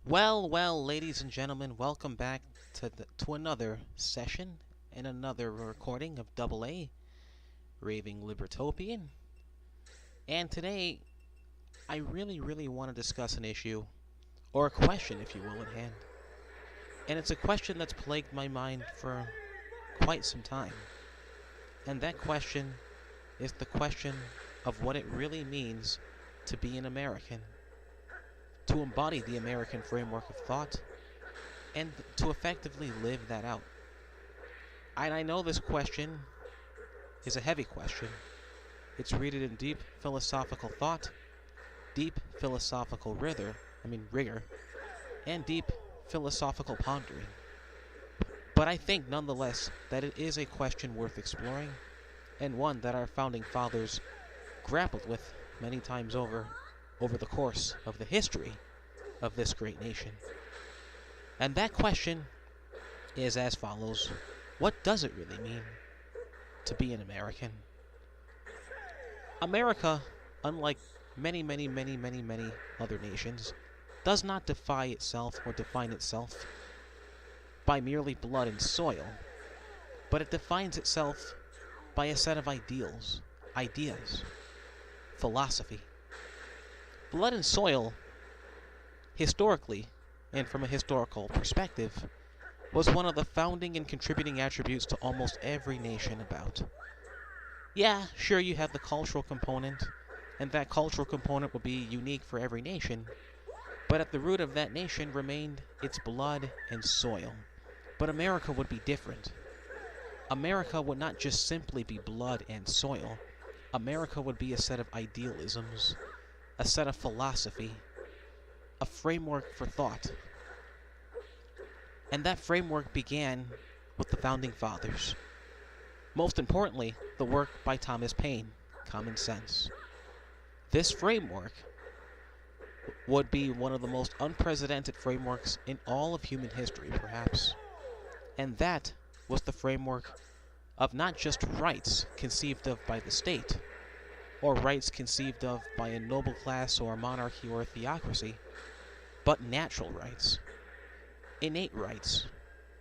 Well, ladies and gentlemen, welcome back to another session and another recording of Double A, Raving Libertopian. And today, I really want to discuss an issue, or a question, if you will, at hand. And it's a question that's plagued my mind for quite some time. And that question is the question of what it really means to be an American, to embody the American framework of thought, and to effectively live that out. And I know this question is a heavy question. It's rooted in deep philosophical thought, deep philosophical rigor, and deep philosophical pondering. But I think nonetheless that it is a question worth exploring, and one that our founding fathers grappled with many times over the course of the history of this great nation. And that question is as follows: what does it really mean to be an American? America, unlike many other nations, does not define itself by merely blood and soil, but it defines itself by a set of ideals, ideas, philosophy. Blood and soil, historically, and from a historical perspective, was one of the founding and contributing attributes to almost every nation about. Yeah, sure, you have the cultural component, and that cultural component would be unique for every nation, but at the root of that nation remained its blood and soil. But America would be different. America would not just simply be blood and soil. America would be a set of idealisms, a set of philosophy, a framework for thought. And that framework began with the Founding Fathers. Most importantly, the work by Thomas Paine, Common Sense. This framework would be one of the most unprecedented frameworks in all of human history, perhaps. And that was the framework of not just rights conceived of by the state, or rights conceived of by a noble class or a monarchy or a theocracy, but natural rights, innate rights,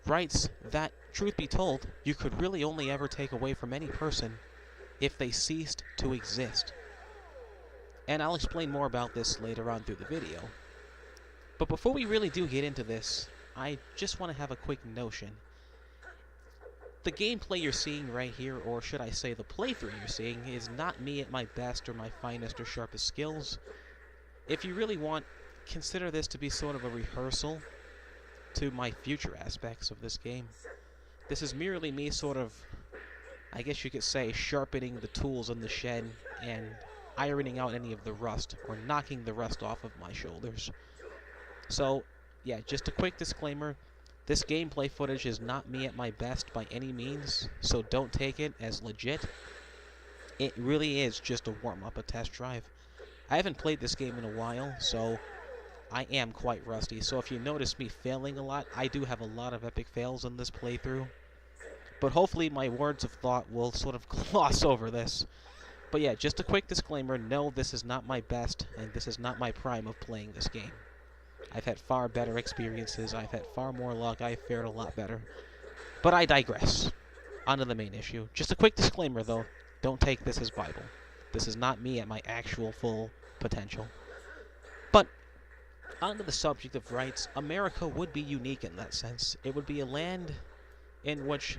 rights that, truth be told, you could really only ever take away from any person if they ceased to exist. And I'll explain more about this later on through the video. But before we really do get into this, I just want to have a quick notion. The gameplay you're seeing right here, or should I say the playthrough you're seeing, is not me at my best or my finest or sharpest skills. If you really want, consider this to be sort of a rehearsal to my future aspects of this game. This is merely me sort of, I guess you could say, sharpening the tools in the shed and ironing out any of the rust, or knocking the rust off of my shoulders. So, yeah, just a quick disclaimer. This gameplay footage is not me at my best by any means, so don't take it as legit. It really is just a warm-up, a test drive. I haven't played this game in a while, so I am quite rusty. So if you notice me failing a lot, I do have a lot of epic fails in this playthrough. But hopefully my words of thought will sort of gloss over this. But yeah, just a quick disclaimer, no, this is not my best, and this is not my prime of playing this game. I've had far better experiences, I've had far more luck, I've fared a lot better. But I digress. On to the main issue. Just a quick disclaimer though, don't take this as Bible. This is not me at my actual full potential. But, on to the subject of rights, America would be unique in that sense. It would be a land in which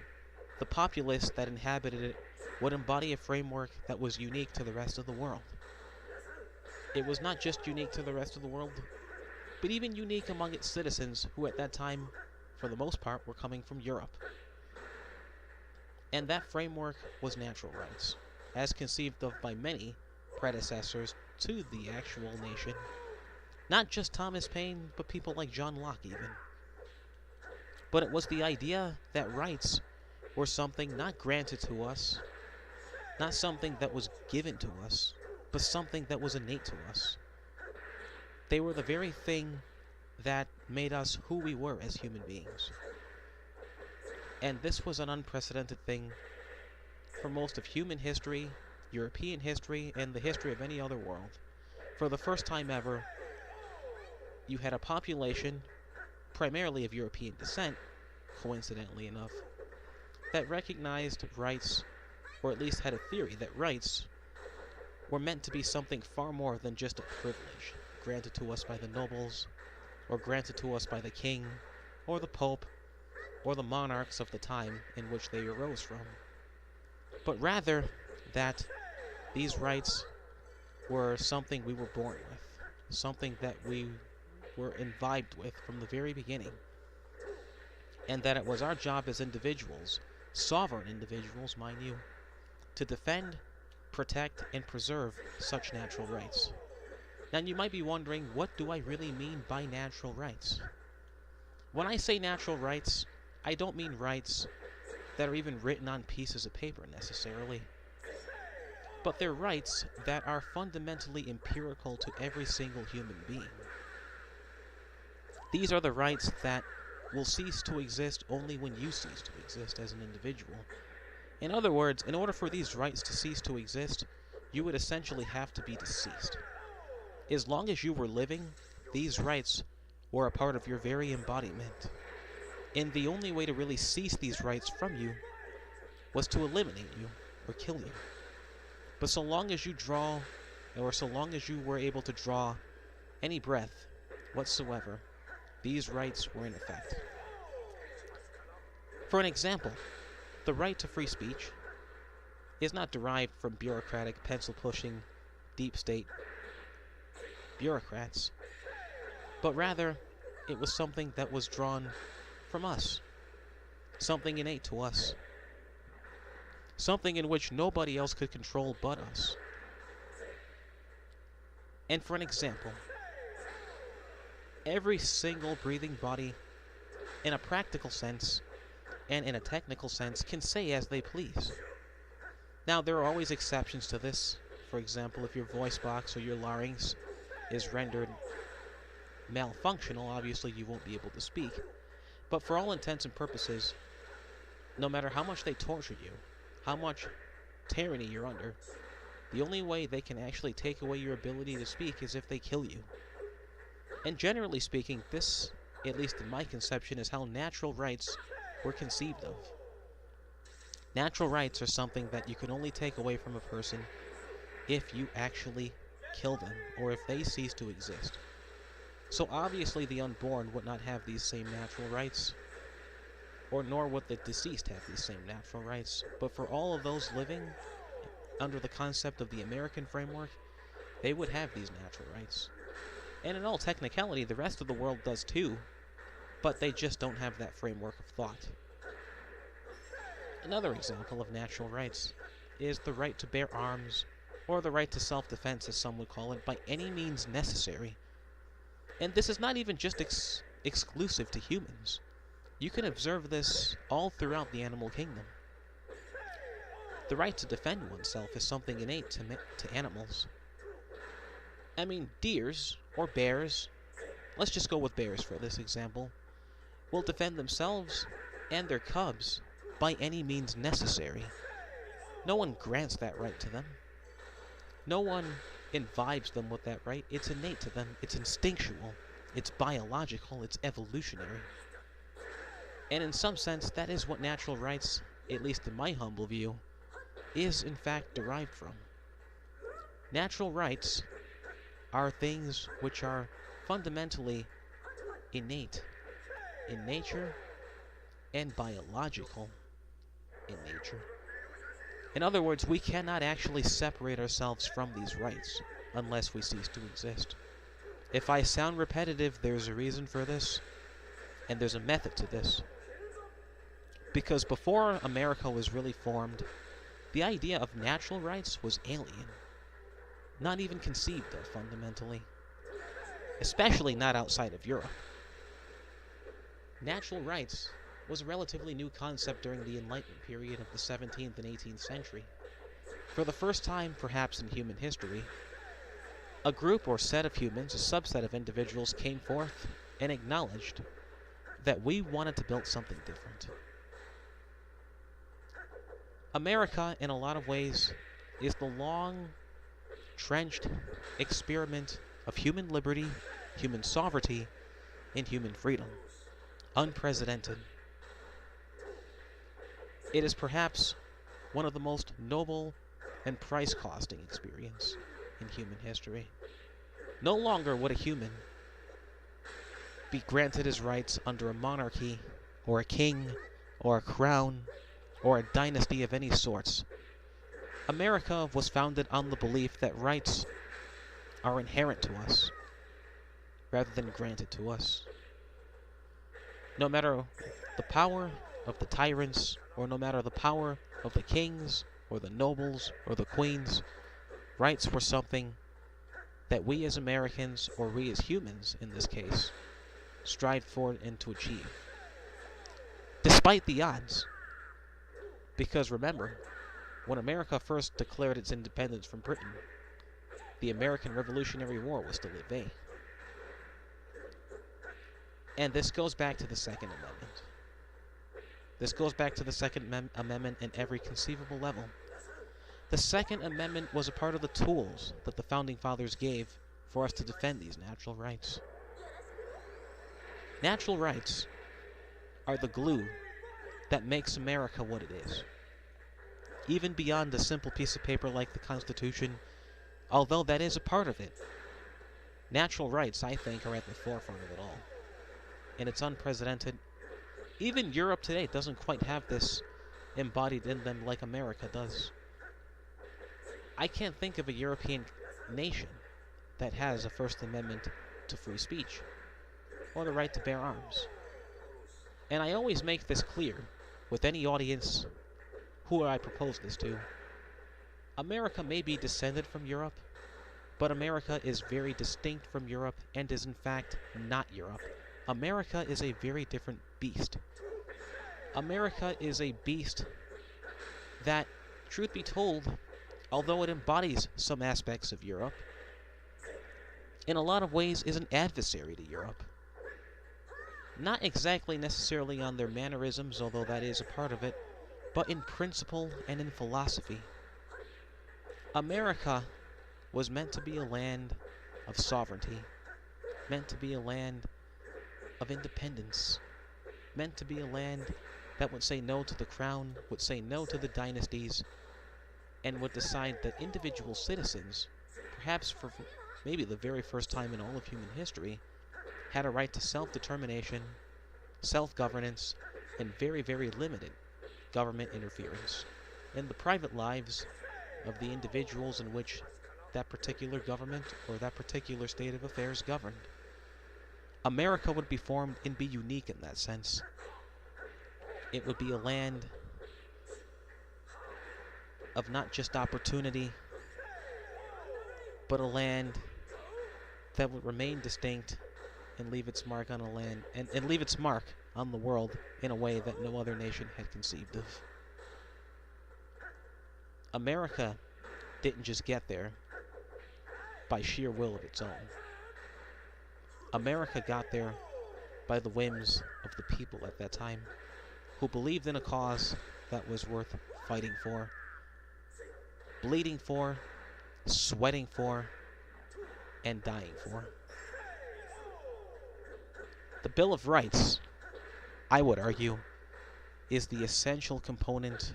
the populace that inhabited it would embody a framework that was unique to the rest of the world. It was not just unique to the rest of the world, but even unique among its citizens who at that time, for the most part, were coming from Europe. And that framework was natural rights, as conceived of by many predecessors to the actual nation. Not just Thomas Paine, but people like John Locke even. But it was the idea that rights were something not granted to us, not something that was given to us, but something that was innate to us. They were the very thing that made us who we were as human beings. And this was an unprecedented thing for most of human history, European history, and the history of any other world. For the first time ever, you had a population, primarily of European descent, coincidentally enough, that recognized rights, or at least had a theory that rights were meant to be something far more than just a privilege granted to us by the nobles, or granted to us by the king, or the pope, or the monarchs of the time in which they arose from, but rather that these rights were something we were born with, something that we were imbibed with from the very beginning, and that it was our job as individuals, sovereign individuals, mind you, to defend, protect, and preserve such natural rights. Now you might be wondering, what do I really mean by natural rights? When I say natural rights, I don't mean rights that are even written on pieces of paper necessarily, but they're rights that are fundamentally empirical to every single human being. These are the rights that will cease to exist only when you cease to exist as an individual. In other words, in order for these rights to cease to exist, you would essentially have to be deceased. As long as you were living, these rights were a part of your very embodiment. And the only way to really cease these rights from you was to eliminate you or kill you. But so long as you draw, or so long as you were able to draw any breath whatsoever, these rights were in effect. For an example, the right to free speech is not derived from bureaucratic, pencil-pushing, deep state bureaucrats, but rather it was something that was drawn from us, something innate to us, something in which nobody else could control but us. And for an example, every single breathing body, in a practical sense and in a technical sense, can say as they please. Now, there are always exceptions to this. For example, if your voice box or your larynx is rendered malfunctional, obviously you won't be able to speak. But for all intents and purposes, no matter how much they torture you, how much tyranny you're under, the only way they can actually take away your ability to speak is if they kill you. And generally speaking, this, at least in my conception, is how natural rights were conceived of. Natural rights are something that you can only take away from a person if you actually kill them, or if they cease to exist. So obviously the unborn would not have these same natural rights, or nor would the deceased have these same natural rights. But for all of those living under the concept of the American framework, they would have these natural rights. And in all technicality, the rest of the world does too, but they just don't have that framework of thought. Another example of natural rights is the right to bear arms, or the right to self-defense, as some would call it, by any means necessary. And this is not even just exclusive to humans. You can observe this all throughout the animal kingdom. The right to defend oneself is something innate to animals. I mean, deers, or bears, let's just go with bears for this example, will defend themselves and their cubs by any means necessary. No one grants that right to them. No one imbibes them with that right. It's innate to them. It's instinctual. It's biological. It's evolutionary. And in some sense, that is what natural rights, at least in my humble view, is in fact derived from. Natural rights are things which are fundamentally innate in nature and biological in nature. In other words, we cannot actually separate ourselves from these rights unless we cease to exist. If I sound repetitive, there's a reason for this, and there's a method to this. Because before America was really formed, the idea of natural rights was alien, not even conceived of fundamentally, especially not outside of Europe. Natural rights was a relatively new concept during the Enlightenment period of the 17th and 18th century. For the first time, perhaps in human history, a group or set of humans, a subset of individuals, came forth and acknowledged that we wanted to build something different. America, in a lot of ways, is the long, trenched experiment of human liberty human sovereignty, and human freedom. Unprecedented. It is perhaps one of the most noble and price-costing experience in human history. No longer would a human be granted his rights under a monarchy, or a king, or a crown, or a dynasty of any sorts. America was founded on the belief that rights are inherent to us, rather than granted to us. No matter the power of the tyrants, or no matter the power of the kings, or the nobles, or the queens, rights were something that we as Americans, or we as humans in this case, strive for and to achieve. Despite the odds. Because remember, when America first declared its independence from Britain, the American Revolutionary War was still at bay. And this goes back to the Second Amendment. This goes back to the Second Amendment in every conceivable level. The Second Amendment was a part of the tools that the Founding Fathers gave for us to defend these natural rights. Natural rights are the glue that makes America what it is. Even beyond a simple piece of paper like the Constitution, although that is a part of it, natural rights, I think, are at the forefront of it all. And it's unprecedented. Even Europe today doesn't quite have this embodied in them like America does. I can't think of a European nation that has a First Amendment to free speech or the right to bear arms. And I always make this clear with any audience who I propose this to. America may be descended from Europe, but America is very distinct from Europe and is in fact not Europe. America is a very different beast. America is a beast that, truth be told, although it embodies some aspects of Europe, in a lot of ways is an adversary to Europe. Not exactly necessarily on their mannerisms, although that is a part of it, but in principle and in philosophy. America was meant to be a land of sovereignty, meant to be a land of independence, meant to be a land that would say no to the crown, would say no to the dynasties, and would decide that individual citizens, perhaps for maybe the very first time in all of human history, had a right to self-determination, self-governance, and very, very limited government interference in the private lives of the individuals in which that particular government or that particular state of affairs governed. America would be formed and be unique in that sense. It would be a land of not just opportunity, but a land that would remain distinct and leave its mark on a land and leave its mark on the world in a way that no other nation had conceived of. America didn't just get there by sheer will of its own. America got there by the whims of the people at that time, who believed in a cause that was worth fighting for, bleeding for, sweating for, and dying for. The Bill of Rights, I would argue, is the essential component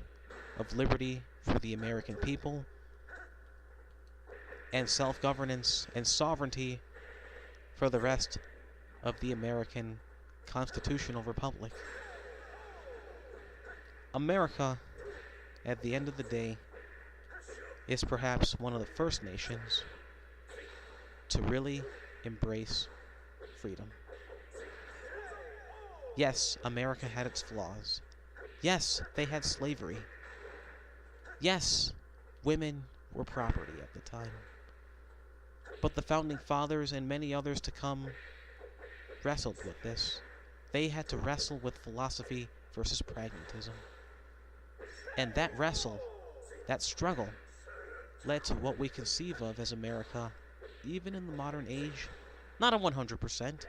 of liberty for the American people and self-governance and sovereignty for the rest of the American constitutional republic. America, at the end of the day, is perhaps one of the first nations to really embrace freedom. Yes, America had its flaws. Yes, they had slavery. Yes, women were property at the time. But the Founding Fathers and many others to come wrestled with this. They had to wrestle with philosophy versus pragmatism. And that wrestle, that struggle, led to what we conceive of as America, even in the modern age, not on 100%,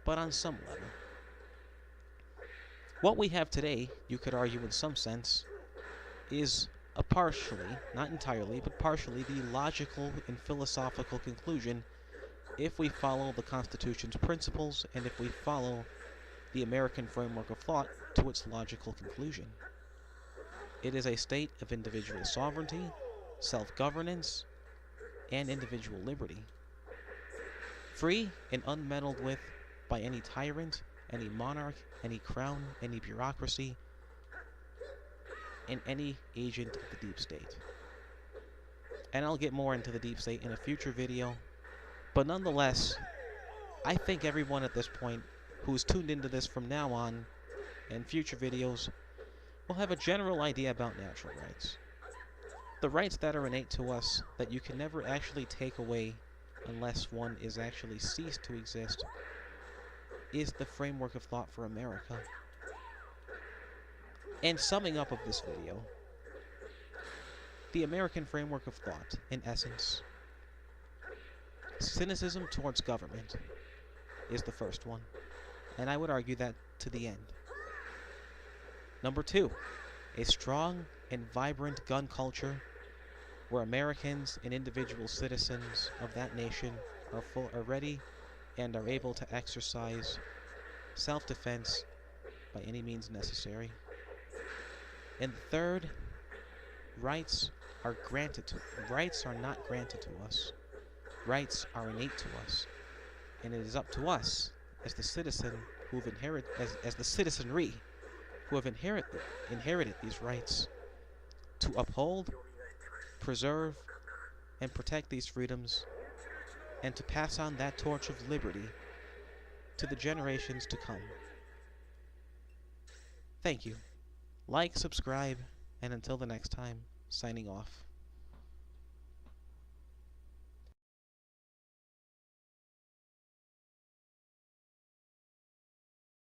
but on some level. What we have today, you could argue in some sense, is a partially, not entirely, but partially the logical and philosophical conclusion if we follow the Constitution's principles and if we follow the American framework of thought to its logical conclusion. It is a state of individual sovereignty, self-governance, and individual liberty, free and unmeddled with by any tyrant, any monarch, any crown, any bureaucracy, and any agent of the deep state. And I'll get more into the deep state in a future video, but nonetheless, I think everyone at this point who's tuned into this from now on and future videos will have a general idea about natural rights. The rights that are innate to us that you can never actually take away unless one is actually ceased to exist is the framework of thought for America. And summing up of this video, the American framework of thought, in essence, cynicism towards government is the first one, and I would argue that to the end. Number 2, a strong and vibrant gun culture where Americans and individual citizens of that nation are ready and are able to exercise self-defense by any means necessary. And third, rights are not granted to us. Rights are innate to us, and it is up to us as the citizenry who have inherited these rights to uphold, preserve, and protect these freedoms, and to pass on that torch of liberty to the generations to come. Thank you. Like, subscribe, and until the next time, signing off.